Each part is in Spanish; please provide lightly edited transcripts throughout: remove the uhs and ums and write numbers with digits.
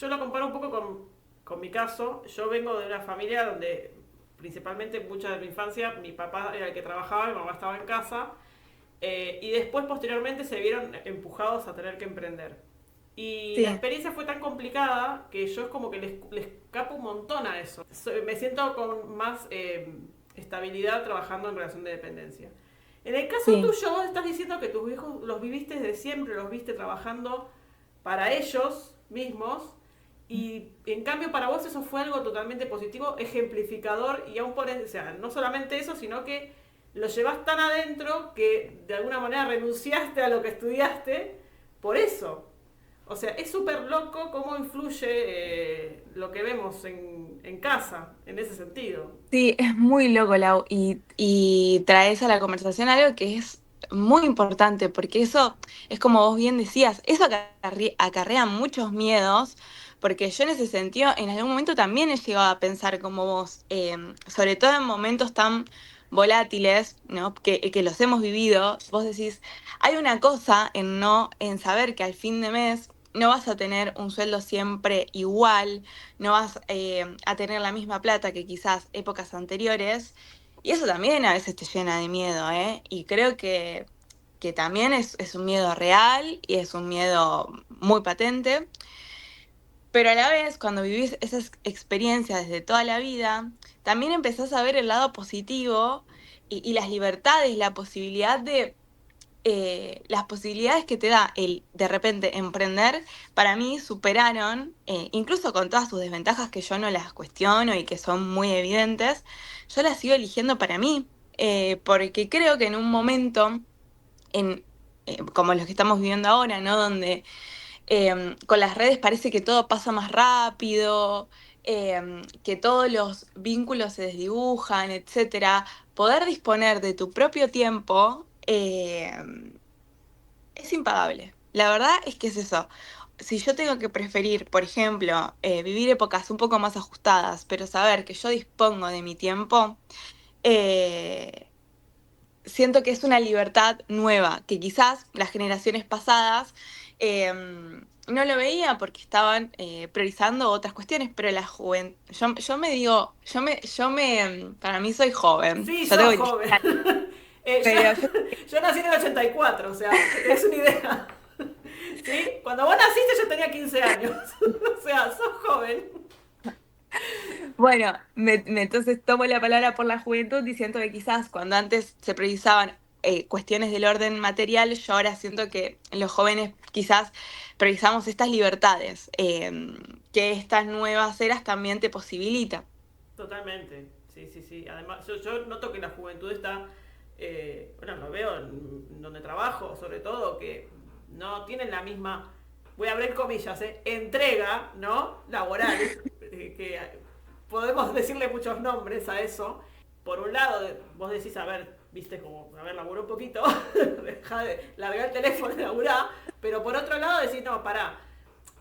Yo lo comparo un poco con mi caso. Yo vengo de una familia donde principalmente mucha de mi infancia mi papá era el que trabajaba, mi mamá estaba en casa, y después posteriormente se vieron empujados a tener que emprender. Y la Sí, experiencia fue tan complicada que yo es como que les escapo un montón a eso. Me siento con más estabilidad trabajando en relación de dependencia. En el caso sí. tuyo, vos estás diciendo que tus hijos los viviste desde siempre, los viste trabajando para ellos mismos, y en cambio para vos eso fue algo totalmente positivo, ejemplificador, y aún por, o sea, no solamente eso, sino que lo llevas tan adentro que de alguna manera renunciaste a lo que estudiaste por eso. O sea, es súper loco cómo influye lo que vemos en casa, en ese sentido. Sí, es muy loco, Lau, y traes a la conversación algo que es muy importante, porque eso es como vos bien decías, eso acarrea muchos miedos, porque yo en ese sentido en algún momento también he llegado a pensar como vos, sobre todo en momentos tan volátiles, ¿no? Que los hemos vivido, vos decís, hay una cosa en saber que al fin de mes no vas a tener un sueldo siempre igual, no vas a tener la misma plata que quizás épocas anteriores. Y eso también a veces te llena de miedo, ¿eh? Y creo que también es un miedo real y es un miedo muy patente. Pero a la vez, cuando vivís esas experiencias desde toda la vida, también empezás a ver el lado positivo y las libertades, la posibilidad de las posibilidades que te da el de repente emprender, para mí superaron, incluso con todas sus desventajas que yo no las cuestiono y que son muy evidentes, yo las sigo eligiendo para mí, porque creo que en un momento, en, como los que estamos viviendo ahora, ¿no? Donde con las redes parece que todo pasa más rápido, que todos los vínculos se desdibujan, etcétera, poder disponer de tu propio tiempo es impagable. La verdad es que es eso. Si yo tengo que preferir, por ejemplo, vivir épocas un poco más ajustadas, pero saber que yo dispongo de mi tiempo, eh, siento que es una libertad nueva, que quizás las generaciones pasadas no lo veía porque estaban priorizando otras cuestiones, pero la juventud, yo me digo, para mí soy joven, Sí, yo tengo sos 27 joven. años, Eh, yo, pero yo yo nací en el 84, o sea, que te des una idea. ¿Sí? Cuando vos naciste yo tenía 15 años. O sea, sos joven. bueno, entonces tomo la palabra por la juventud diciendo que quizás cuando antes se priorizaban cuestiones del orden material, yo ahora siento que los jóvenes quizás priorizamos estas libertades que estas nuevas eras también te posibilitan. Totalmente. Sí, sí, sí. Además, yo noto que la juventud está, bueno, lo veo en donde trabajo, sobre todo, que no tienen la misma, voy a abrir comillas, entrega, ¿no? Laboral, que podemos decirle muchos nombres a eso. Por un lado, vos decís, a ver, viste como, a ver, laburo un poquito, deja de largar el teléfono y laburá, pero por otro lado decís, no, pará,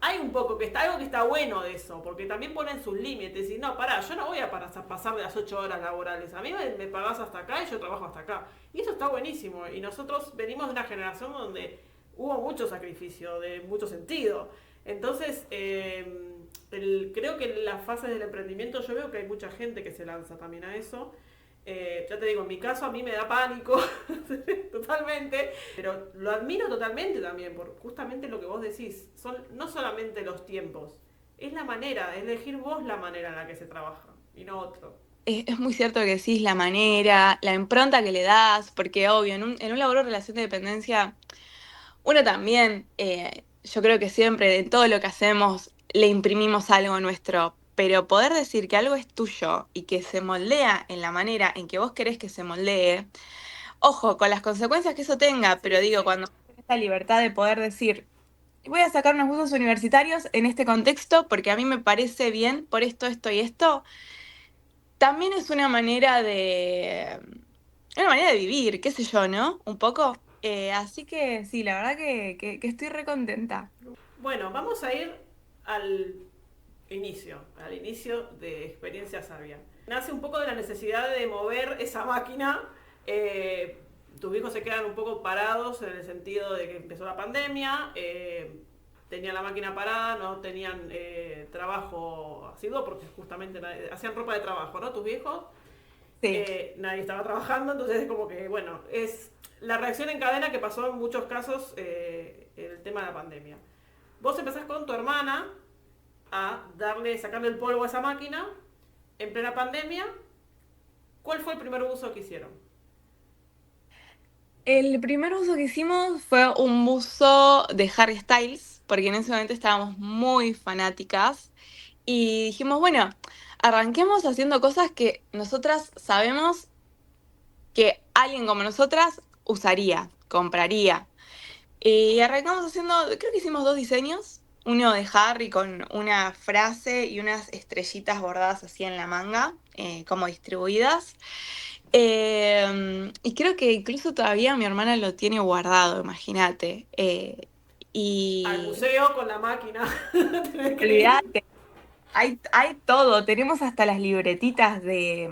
hay un poco que está, algo que está bueno de eso, porque también ponen sus límites y no, pará, yo no voy a pasar de las 8 horas laborales, a mí me pagás hasta acá y yo trabajo hasta acá. Y eso está buenísimo, y nosotros venimos de una generación donde hubo mucho sacrificio, de mucho sentido. Entonces, creo que en las fases del emprendimiento yo veo que hay mucha gente que se lanza también a eso. Ya te digo, en mi caso a mí me da pánico, totalmente, pero lo admiro totalmente también, por justamente lo que vos decís. Son no solamente los tiempos, es la manera, es elegir vos la manera en la que se trabaja y no otro. Es muy cierto que decís la manera, la impronta que le das, porque obvio, en un laburo de relación de dependencia, uno también, yo creo que siempre en todo lo que hacemos le imprimimos algo nuestro, pero poder decir que algo es tuyo y que se moldea en la manera en que vos querés que se moldee, ojo, con las consecuencias que eso tenga, Sí, pero sí, digo, sí. cuando tenés esta libertad de poder decir, voy a sacar unos cursos universitarios en este contexto porque a mí me parece bien por esto y esto, también es una manera de vivir, qué sé yo, ¿no? Un poco. Así que sí, la verdad que estoy re contenta. Bueno, vamos a ir al al inicio de Experiencia Sabia. Nace un poco de la necesidad de mover esa máquina. eh, Tus hijos se quedan un poco parados en el sentido de que empezó la pandemia. tenían la máquina parada, no tenían trabajo asiduo, porque justamente hacían ropa de trabajo, ¿no? Tus viejos, Sí. nadie estaba trabajando, entonces es como que, bueno, es la reacción en cadena que pasó en muchos casos en el tema de la pandemia. Vos empezás con tu hermana a sacarle el polvo a esa máquina en plena pandemia. ¿Cuál fue el primer uso que hicieron? El primer uso que hicimos fue un buzo de Harry Styles, porque en ese momento estábamos muy fanáticas y dijimos, bueno, arranquemos haciendo cosas que nosotras sabemos que alguien como nosotras usaría, compraría. Y arrancamos haciendo, creo que hicimos dos diseños, uno de Harry con una frase y unas estrellitas bordadas así en la manga, como distribuidas. Y creo que incluso todavía mi hermana lo tiene guardado, imagínate. Al Y museo con la máquina. Tenés que ir. olvídate, hay todo, tenemos hasta las libretitas de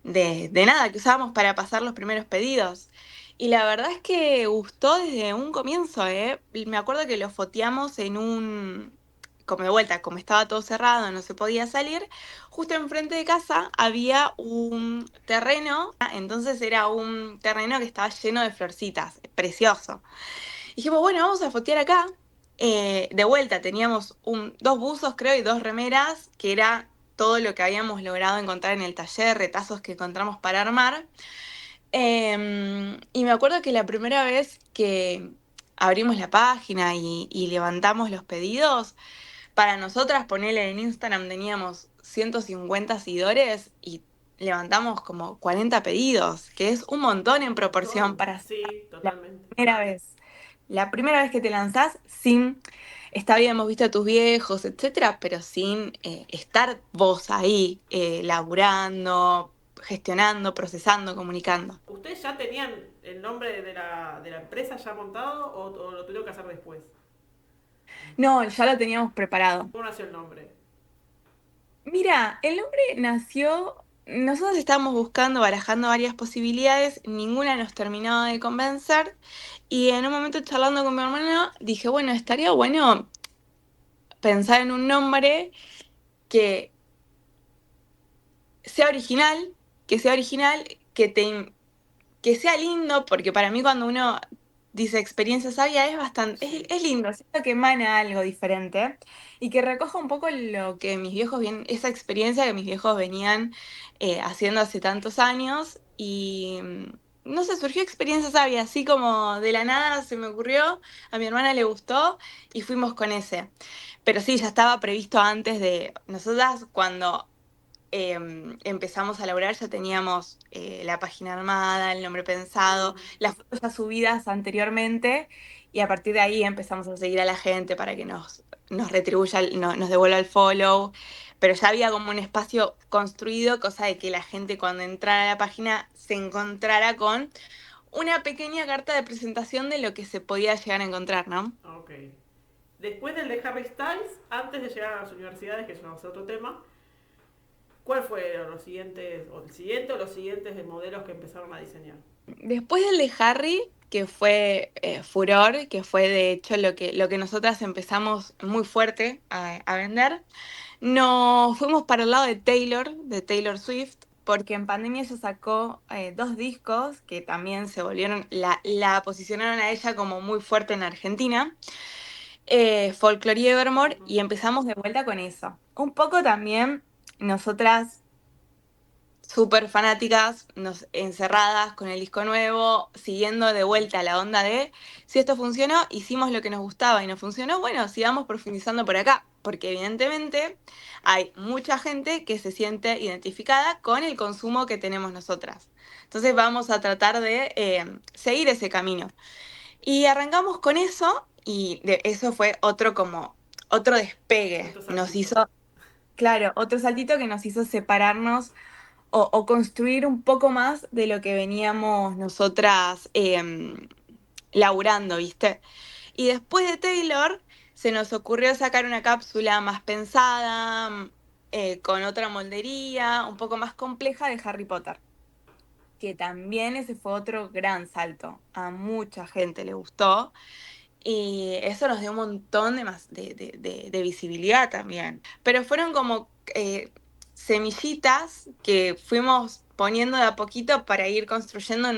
nada que usábamos para pasar los primeros pedidos. Y la verdad es que gustó desde un comienzo, ¿eh? Me acuerdo que lo foteamos en como de vuelta, como estaba todo cerrado, no se podía salir, justo enfrente de casa había un terreno, entonces era un terreno que estaba lleno de florcitas, precioso. Dijimos, bueno, vamos a fotear acá. De vuelta teníamos dos buzos, creo, y dos remeras, que era todo lo que habíamos logrado encontrar en el taller, retazos que encontramos para armar. Y me acuerdo que la primera vez que abrimos la página y levantamos los pedidos, para nosotras ponerle en Instagram teníamos 150 seguidores y levantamos como 40 pedidos, que es un montón en proporción Montón. para Sí, la totalmente. primera vez. La primera vez que te lanzás sin, está bien, hemos visto a tus viejos, etcétera, pero sin estar vos ahí, laburando, gestionando, procesando, comunicando. ¿Ustedes ya tenían el nombre de la empresa ya montado o lo tuvieron que hacer después? No, ya lo teníamos preparado. ¿Cómo nació el nombre? Mira, el nombre nació, nosotros estábamos buscando, barajando varias posibilidades, ninguna nos terminaba de convencer y en un momento charlando con mi hermana dije, bueno, estaría bueno pensar en un nombre que sea original, que sea original, que sea lindo, porque para mí cuando uno dice experiencia sabia es bastante, Sí. es lindo, siento que emana algo diferente y que recoja un poco lo que mis viejos esa experiencia que mis viejos venían haciendo hace tantos años y no sé, surgió experiencia sabia, así como de la nada se me ocurrió, a mi hermana le gustó y fuimos con ese. Pero sí, ya estaba previsto antes de nosotras cuando empezamos a laburar, ya teníamos la página armada, el nombre pensado, Mm. las fotos ya subidas anteriormente, y a partir de ahí empezamos a seguir a la gente para que nos retribuya, nos devuelva el follow. Pero ya había como un espacio construido, cosa de que la gente cuando entrara a la página se encontrara con una pequeña carta de presentación de lo que se podía llegar a encontrar, ¿no? Ok. Después del de Harry Styles, antes de llegar a las universidades, que eso es otro tema, ¿cuál fueron los siguientes, o el siguiente o los siguientes de modelos que empezaron a diseñar? Después del de Harry, que fue furor, que fue de hecho lo que nosotras empezamos muy fuerte a vender, nos fuimos para el lado de Taylor Swift, porque en pandemia ella sacó dos discos que también se volvieron, la posicionaron a ella como muy fuerte en Argentina, Folklore y Evermore, Ujú. y empezamos de vuelta con eso. Un poco también nosotras súper fanáticas, encerradas con el disco nuevo, siguiendo de vuelta la onda de si esto funcionó, hicimos lo que nos gustaba y no funcionó, bueno, sigamos profundizando por acá, porque evidentemente hay mucha gente que se siente identificada con el consumo que tenemos nosotras. Entonces vamos a tratar de seguir ese camino. Y arrancamos con eso y eso fue otro despegue, Otro nos saltito. hizo, claro, otro saltito que nos hizo separarnos o construir un poco más de lo que veníamos nosotras laburando, ¿viste? Y después de Taylor, se nos ocurrió sacar una cápsula más pensada, con otra moldería, un poco más compleja de Harry Potter, que también ese fue otro gran salto. A mucha gente le gustó y eso nos dio un montón de visibilidad también. Pero fueron como semillitas que fuimos poniendo de a poquito para ir construyendo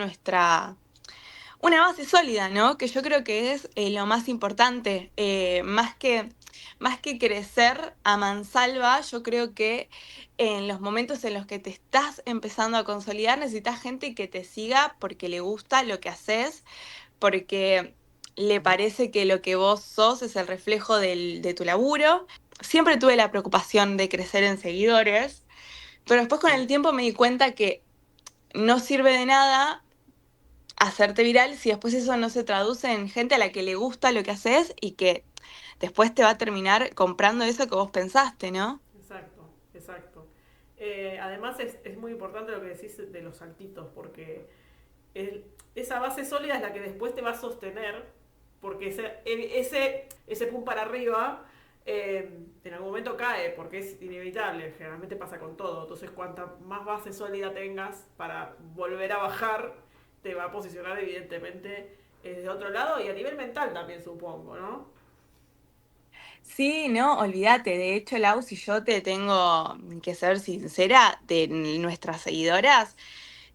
una base sólida, ¿no? Que yo creo que es lo más importante. Más que crecer a mansalva, yo creo que en los momentos en los que te estás empezando a consolidar, necesitas gente que te siga porque le gusta lo que haces, porque le parece que lo que vos sos es el reflejo de tu laburo. Siempre tuve la preocupación de crecer en seguidores, pero después con el tiempo me di cuenta que no sirve de nada hacerte viral si después eso no se traduce en gente a la que le gusta lo que haces y que después te va a terminar comprando eso que vos pensaste, ¿no? Exacto, exacto. Además es muy importante lo que decís de los saltitos, porque el- esa base sólida es la que después te va a sostener, porque ese pum para arriba en algún momento cae, porque es inevitable, generalmente pasa con todo. Entonces, cuanta más base sólida tengas para volver a bajar, te va a posicionar evidentemente desde otro lado y a nivel mental también, supongo, ¿no? Sí, no, olvídate. De hecho, Lau, si yo te tengo que ser sincera, de nuestras seguidoras,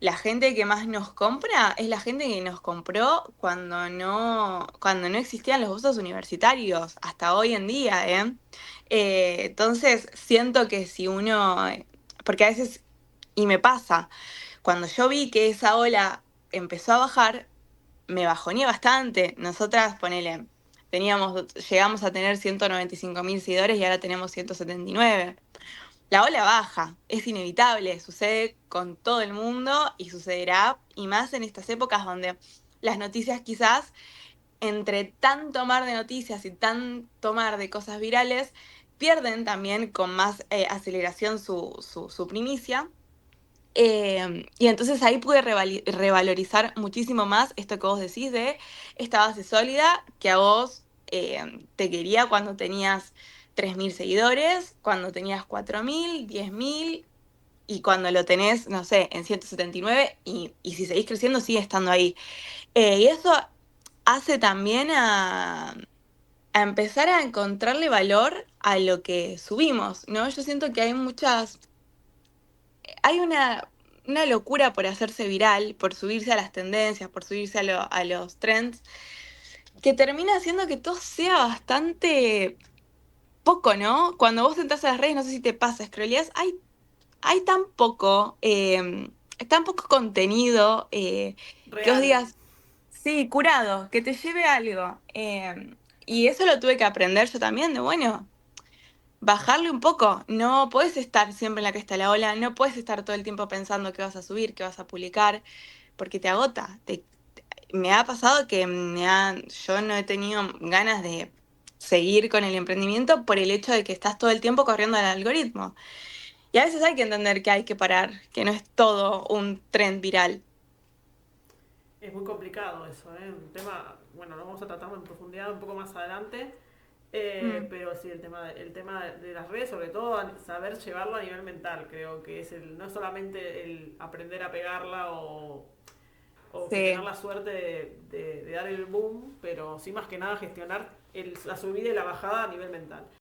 la gente que más nos compra es la gente que nos compró cuando no existían los usos universitarios, hasta hoy en día, ¿eh? Entonces, siento que si uno, porque a veces, y me pasa, cuando yo vi que esa ola empezó a bajar, me bajoneé bastante. Nosotras, ponele, llegamos a tener 195.000 seguidores y ahora tenemos 179. La ola baja, es inevitable, sucede con todo el mundo y sucederá, y más en estas épocas donde las noticias quizás, entre tanto mar de noticias y tanto mar de cosas virales, pierden también con más aceleración su primicia. Y entonces ahí pude revalorizar muchísimo más esto que vos decís de esta base sólida que a vos te quería cuando tenías 3.000 seguidores, cuando tenías 4.000, 10.000 y cuando lo tenés, no sé, en 179 y si seguís creciendo sigue estando ahí. Y eso hace también a empezar a encontrarle valor a lo que subimos, ¿no? Yo siento que hay una locura por hacerse viral, por subirse a las tendencias, por subirse a los trends, que termina haciendo que todo sea bastante poco, ¿no? Cuando vos entras a las redes, no sé si te pasa, scrolleás, hay tan poco contenido que os Real. digas, sí, curado, que te lleve algo. Y eso lo tuve que aprender yo también, de bueno, bajarle un poco. No puedes estar siempre en la cresta de la ola, no puedes estar todo el tiempo pensando qué vas a subir, qué vas a publicar, porque te agota. Me ha pasado que yo no he tenido ganas de seguir con el emprendimiento por el hecho de que estás todo el tiempo corriendo al algoritmo. Y a veces hay que entender que hay que parar, que no es todo un trend viral. Es muy complicado eso, ¿eh? Un tema, bueno, lo vamos a tratar en profundidad un poco más adelante, Mm, pero sí, el tema de las redes, sobre todo saber llevarlo a nivel mental, creo que no es solamente el aprender a pegarla o que tener sí. la suerte de dar el boom, pero sí más que nada gestionar la subida y la bajada a nivel mental.